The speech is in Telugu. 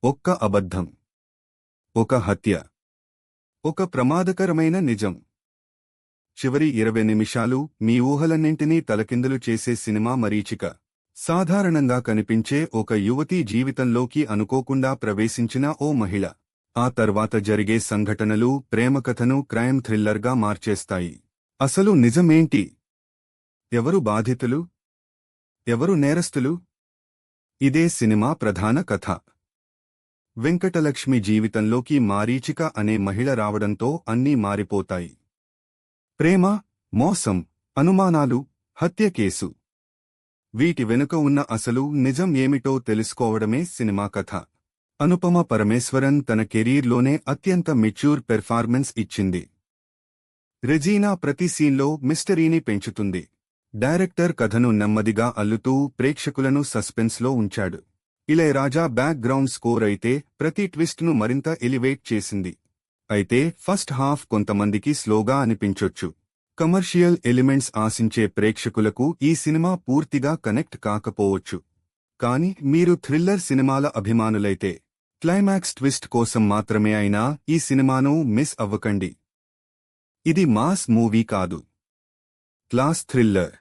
ఒక్క అబద్ధం, ఒక హత్య, ఒక ప్రమాదకరమైన నిజం. చివరి 20 నిమిషాలు మీ ఊహలన్నింటినీ తలకిందులు చేసే సినిమా మరీచిక. సాధారణంగా కనిపించే ఒక యువతి జీవితంలోకి అనుకోకుండా ప్రవేశించిన ఓ మహిళ. ఆ తర్వాత జరిగే సంఘటనలు ప్రేమకథను క్రైమ్ థ్రిల్లర్గా మార్చేస్తాయి. అసలు నిజమేంటి? ఎవరు బాధితులు? ఎవరు నేరస్తులు? ఇదే సినిమా ప్రధాన కథ. వెంకటలక్ష్మి జీవితంలోకి మారీచిక అనే మహిళ రావడంతో అన్నీ మారిపోతాయి. ప్రేమ, మోసం, అనుమానాలు, హత్య కేసు. వీటి వెనుక ఉన్న అసలు నిజం ఏమిటో తెలుసుకోవడమే సినిమా కథ. అనుపమ పరమేశ్వరన్ తన కెరీర్లోనే అత్యంత మెచ్యూర్ పెర్ఫార్మెన్స్ ఇచ్చింది. రెజీనా ప్రతి సీన్లో మిస్టరీని పెంచుతుంది. డైరెక్టర్ కథను నెమ్మదిగా అల్లుతూ ప్రేక్షకులను సస్పెన్స్లో ఉంచాడు. ఇళయరాజా బ్యాక్ గ్రౌండ్ స్కోర్ అయితే ప్రతి ట్విస్ట్ను మరింత ఎలివేట్ చేసింది. అయితే ఫస్ట్ హాఫ్ కొంతమందికి స్లోగా అనిపించొచ్చు. కమర్షియల్ ఎలిమెంట్స్ ఆశించే ప్రేక్షకులకు ఈ సినిమా పూర్తిగా కనెక్ట్ కాకపోవచ్చు. కానీ మీరు థ్రిల్లర్ సినిమాల అభిమానులైతే క్లైమాక్స్ ట్విస్ట్ కోసం మాత్రమే అయినా ఈ సినిమాను మిస్ అవ్వకండి. ఇది మాస్ మూవీ కాదు, క్లాస్ థ్రిల్లర్.